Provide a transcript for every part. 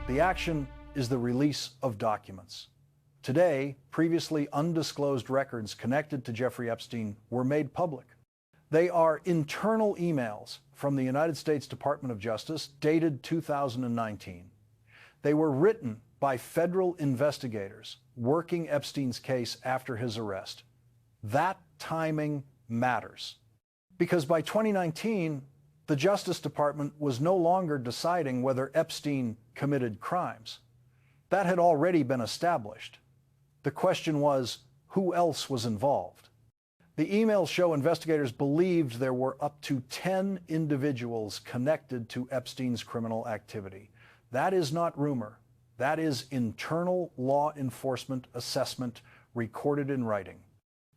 The action is the release of documents. Today, previously undisclosed records connected to Jeffrey Epstein were made public. They are internal emails from the United States Department of Justice dated 2019. They were written by federal investigators working Epstein's case after his arrest. That timing matters, because by 2019, the Justice Department was no longer deciding whether Epstein committed crimes. That had already been established. The question was, who else was involved? The emails show investigators believed there were up to 10 individuals connected to Epstein's criminal activity. That is not rumor. That is internal law enforcement assessment recorded in writing.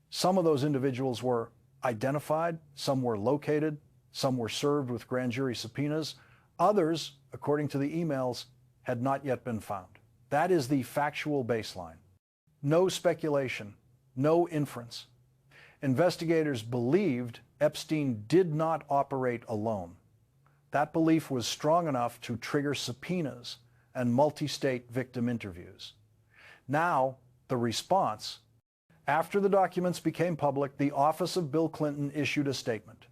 Some of those individuals were identified, some were located, some were served with grand jury subpoenas. Others, according to the emails, had not yet been found. That is the factual baseline. No speculation, no inference. Investigators believed Epstein did not operate alone. That belief was strong enough to trigger subpoenas and multi-state victim interviews. Now, the response. After the documents became public, the office of Bill Clinton issued a statement.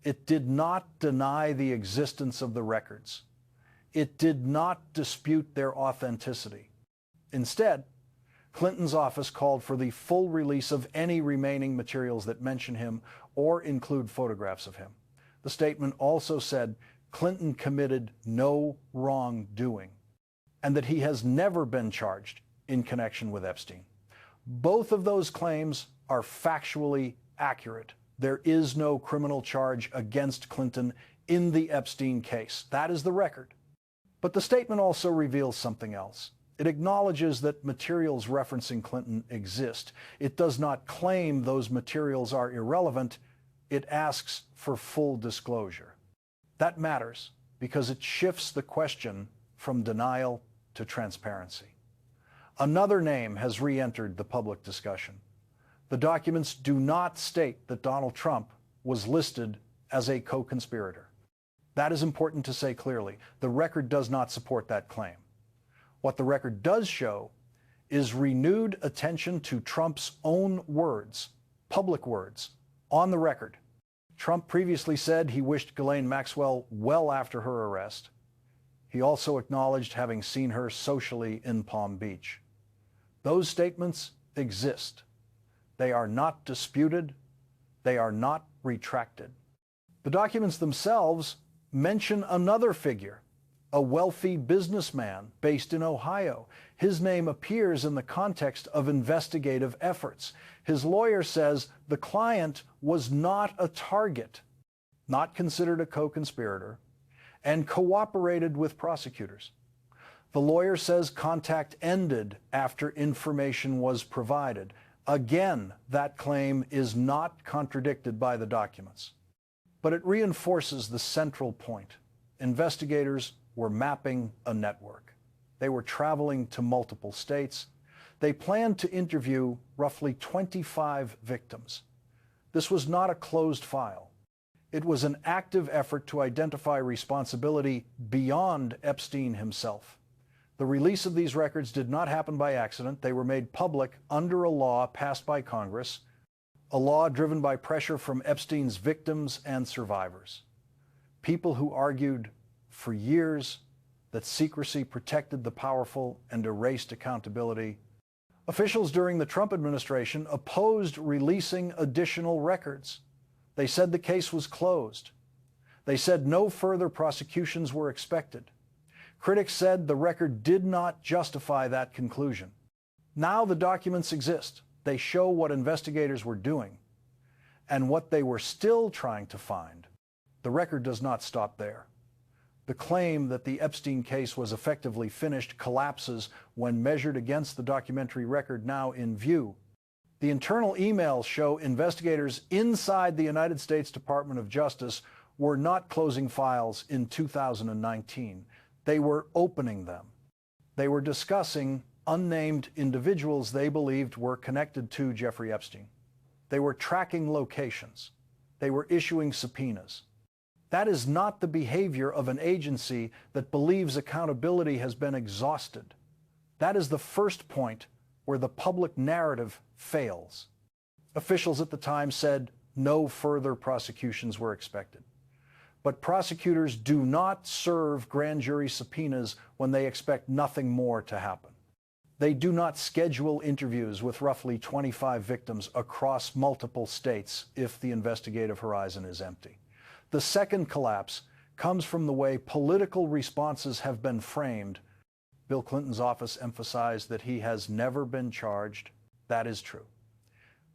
It did not deny the existence of the records. It did not dispute their authenticity. Instead, Clinton's office called for the full release of any remaining materials that mention him or include photographs of him. The statement also said Clinton committed no wrongdoing and that he has never been charged in connection with Epstein. Both of those claims are factually accurate. There is no criminal charge against Clinton in the Epstein case. That is the record. But the statement also reveals something else. It acknowledges that materials referencing Clinton exist. It does not claim those materials are irrelevant. It asks for full disclosure. That matters because it shifts the question from denial to transparency. Another name has re-entered the public discussion. The documents do not state that Donald Trump was listed as a co-conspirator. That is important to say clearly. The record does not support that claim. What the record does show is renewed attention to Trump's own words, public words, on the record. Trump previously said he wished Ghislaine Maxwell well after her arrest. He also acknowledged having seen her socially in Palm Beach. Those statements exist. They are not disputed. They are not retracted. The documents themselves mention another figure, a wealthy businessman based in Ohio. His name appears in the context of investigative efforts. His lawyer says the client was not a target, not considered a co-conspirator, and cooperated with prosecutors. The lawyer says contact ended after information was provided. Again, that claim is not contradicted by the documents. But it reinforces the central point. Investigators were mapping a network. They were traveling to multiple states. They planned to interview roughly 25 victims. This was not a closed file. It was an active effort to identify responsibility beyond Epstein himself. The release of these records did not happen by accident. They were made public under a law passed by Congress, a law driven by pressure from Epstein's victims and survivors. People who argued for years that secrecy protected the powerful and erased accountability. Officials during the Trump administration opposed releasing additional records. They said the case was closed. They said no further prosecutions were expected. Critics said the record did not justify that conclusion. Now the documents exist. They show what investigators were doing and what they were still trying to find. The record does not stop there. The claim that the Epstein case was effectively finished collapses when measured against the documentary record now in view. The internal emails show investigators inside the United States Department of Justice were not closing files in 2019. They were opening them. They were discussing unnamed individuals they believed were connected to Jeffrey Epstein. They were tracking locations. They were issuing subpoenas. That is not the behavior of an agency that believes accountability has been exhausted. That is the first point where the public narrative fails. Officials at the time said no further prosecutions were expected. But prosecutors do not serve grand jury subpoenas when they expect nothing more to happen. They do not schedule interviews with roughly 25 victims across multiple states if the investigative horizon is empty. The second collapse comes from the way political responses have been framed. Bill Clinton's office emphasized that he has never been charged. That is true.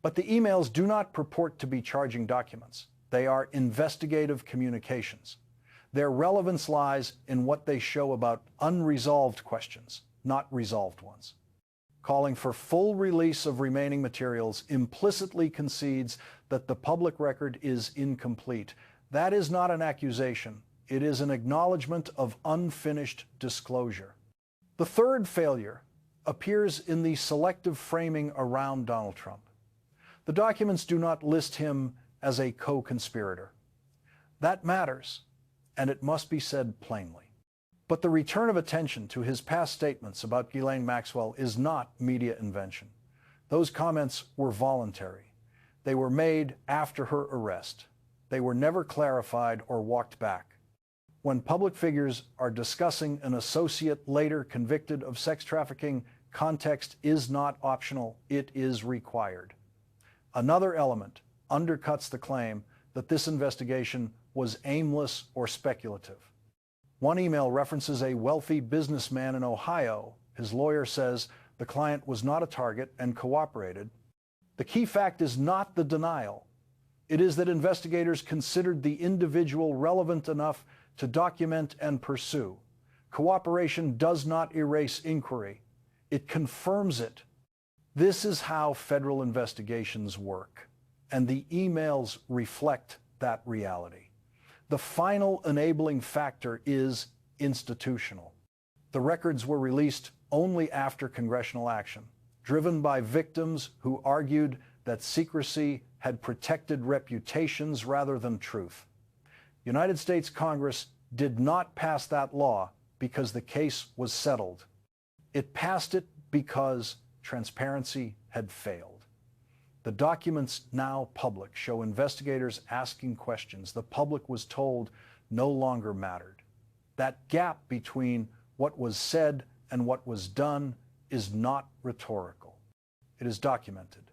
But the emails do not purport to be charging documents. They are investigative communications. Their relevance lies in what they show about unresolved questions, not resolved ones. Calling for full release of remaining materials implicitly concedes that the public record is incomplete. That is not an accusation. It is an acknowledgement of unfinished disclosure. The third failure appears in the selective framing around Donald Trump. The documents do not list him as a co-conspirator. That matters, and it must be said plainly. But the return of attention to his past statements about Ghislaine Maxwell is not media invention. Those comments were voluntary. They were made after her arrest. They were never clarified or walked back. When public figures are discussing an associate later convicted of sex trafficking, context is not optional, it is required. Another element undercuts the claim that this investigation was aimless or speculative. One email references a wealthy businessman in Ohio. His lawyer says the client was not a target and cooperated. The key fact is not the denial. It is that investigators considered the individual relevant enough to document and pursue. Cooperation does not erase inquiry. It confirms it. This is how federal investigations work, and the emails reflect that reality. The final enabling factor is institutional. The records were released only after congressional action, driven by victims who argued that secrecy had protected reputations rather than truth. United States Congress did not pass that law because the case was settled. It passed it because transparency had failed. The documents now public show investigators asking questions the public was told no longer mattered. That gap between what was said and what was done is not rhetorical. It is documented,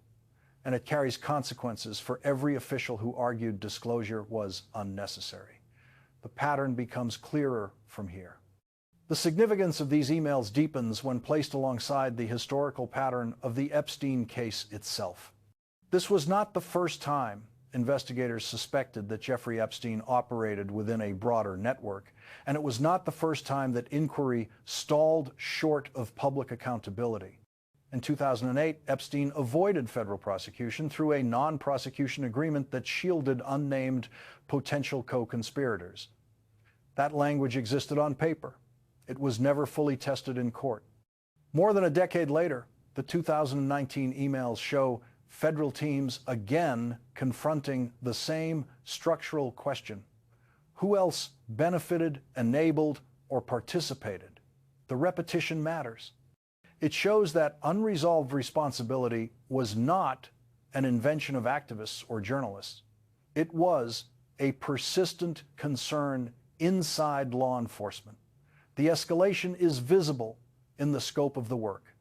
and it carries consequences for every official who argued disclosure was unnecessary. The pattern becomes clearer from here. The significance of these emails deepens when placed alongside the historical pattern of the Epstein case itself. This was not the first time investigators suspected that Jeffrey Epstein operated within a broader network, and it was not the first time that inquiry stalled short of public accountability. In 2008, Epstein avoided federal prosecution through a non-prosecution agreement that shielded unnamed potential co-conspirators. That language existed on paper. It was never fully tested in court. More than a decade later, the 2019 emails show federal teams again confronting the same structural question. Who else benefited, enabled, or participated? The repetition matters. It shows that unresolved responsibility was not an invention of activists or journalists. It was a persistent concern inside law enforcement. The escalation is visible in the scope of the work.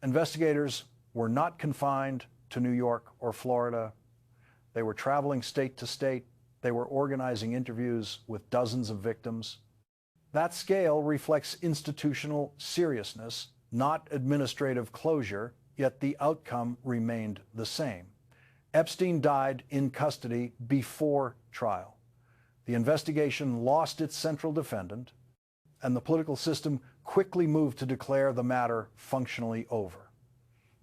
Investigators were not confined to New York or Florida. They were traveling state to state. They were organizing interviews with dozens of victims. That scale reflects institutional seriousness, not administrative closure, yet the outcome remained the same. Epstein died in custody before trial. The investigation lost its central defendant, and the political system quickly moved to declare the matter functionally over.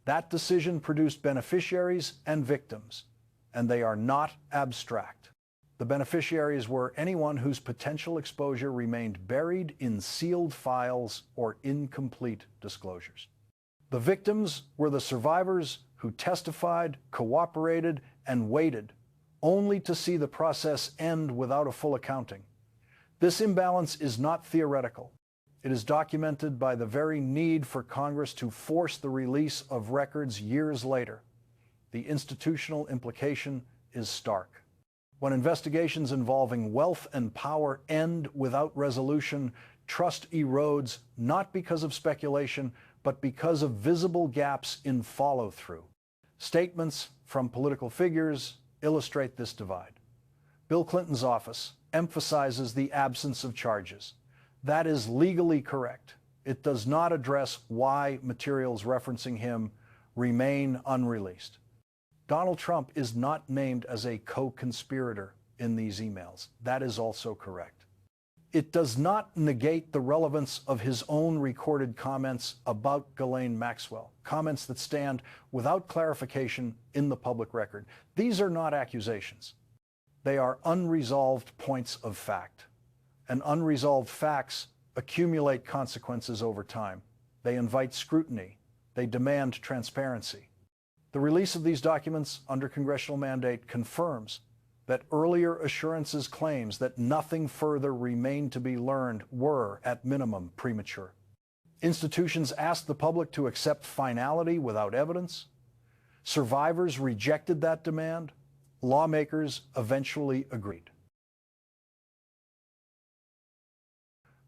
That decision produced beneficiaries and victims, and they are not abstract. The beneficiaries were anyone whose potential exposure remained buried in sealed files or incomplete disclosures. The victims were the survivors who testified, cooperated, and waited only to see the process end without a full accounting. This imbalance is not theoretical. It is documented by the very need for Congress to force the release of records years later. The institutional implication is stark. When investigations involving wealth and power end without resolution, trust erodes not because of speculation, but because of visible gaps in follow-through. Statements from political figures illustrate this divide. Bill Clinton's office emphasizes the absence of charges. That is legally correct. It does not address why materials referencing him remain unreleased. Donald Trump is not named as a co-conspirator in these emails. That is also correct. It does not negate the relevance of his own recorded comments about Ghislaine Maxwell, comments that stand without clarification in the public record. These are not accusations. They are unresolved points of fact. And unresolved facts accumulate consequences over time. They invite scrutiny. They demand transparency. The release of these documents under congressional mandate confirms that earlier assurances claims that nothing further remained to be learned were, at minimum, premature. Institutions asked the public to accept finality without evidence. Survivors rejected that demand. Lawmakers eventually agreed.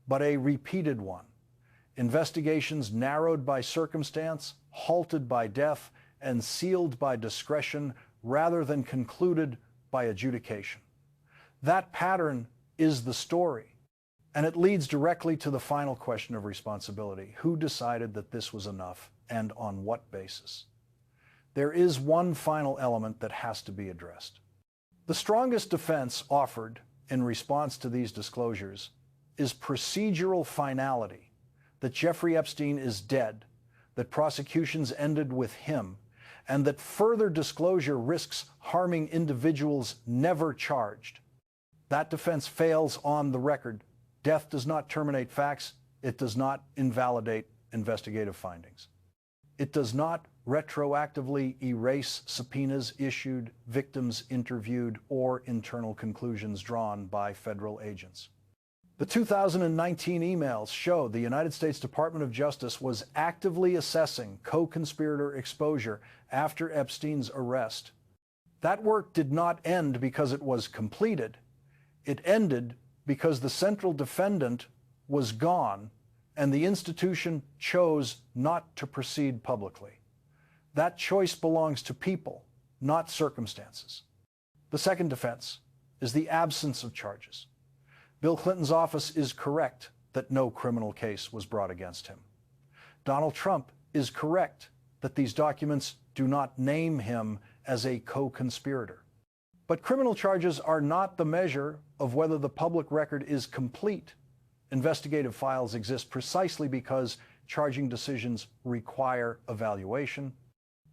But a repeated one. Investigations narrowed by circumstance, halted by death, and sealed by discretion rather than concluded by adjudication. That pattern is the story, and it leads directly to the final question of responsibility. Who decided that this was enough, and on what basis? There is one final element that has to be addressed. The strongest defense offered in response to these disclosures is procedural finality, that Jeffrey Epstein is dead, that prosecutions ended with him, and that further disclosure risks harming individuals never charged. That defense fails on the record. Death does not terminate facts. It does not invalidate investigative findings. It does not retroactively erase subpoenas issued, victims interviewed, or internal conclusions drawn by federal agents. The 2019 emails show the United States Department of Justice was actively assessing co-conspirator exposure after Epstein's arrest. That work did not end because it was completed. It ended because the central defendant was gone and the institution chose not to proceed publicly. That choice belongs to people, not circumstances. The second defense is the absence of charges. Bill Clinton's office is correct that no criminal case was brought against him. Donald Trump is correct that these documents do not name him as a co-conspirator. But criminal charges are not the measure of whether the public record is complete. Investigative files exist precisely because charging decisions require evaluation.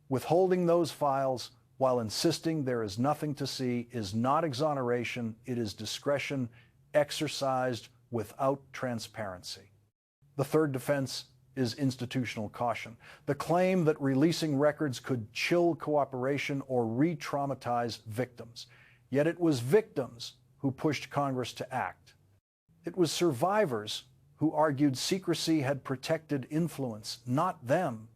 Withholding those files while insisting there is nothing to see is not exoneration, it is discretion exercised without transparency. The third defense is institutional caution. The claim that releasing records could chill cooperation or re-traumatize victims. Yet it was victims who pushed Congress to act. It was survivors who argued secrecy had protected influence, not them.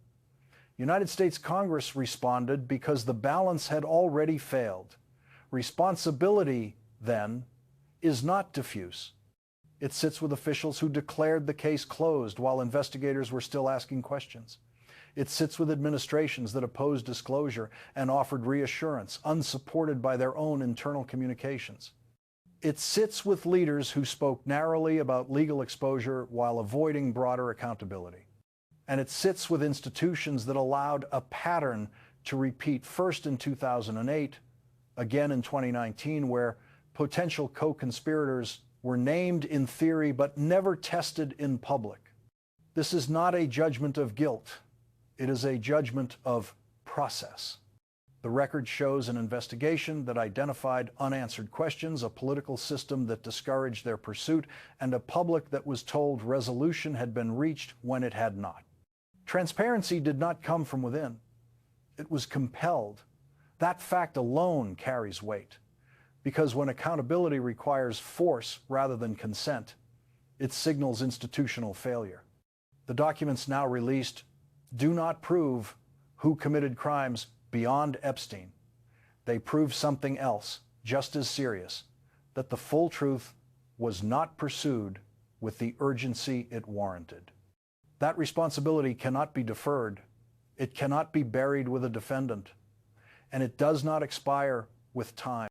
United States Congress responded because the balance had already failed. Responsibility, then, is not diffuse. It sits with officials who declared the case closed while investigators were still asking questions. It sits with administrations that opposed disclosure and offered reassurance, unsupported by their own internal communications. It sits with leaders who spoke narrowly about legal exposure while avoiding broader accountability. And it sits with institutions that allowed a pattern to repeat, first in 2008, again in 2019, where potential co-conspirators were named in theory but never tested in public. This is not a judgment of guilt. It is a judgment of process. The record shows an investigation that identified unanswered questions, a political system that discouraged their pursuit, and a public that was told resolution had been reached when it had not. Transparency did not come from within. It was compelled. That fact alone carries weight. because when accountability requires force rather than consent, it signals institutional failure. The documents now released do not prove who committed crimes beyond Epstein. They prove something else, just as serious, that the full truth was not pursued with the urgency it warranted. That responsibility cannot be deferred. It cannot be buried with a defendant, and it does not expire with time.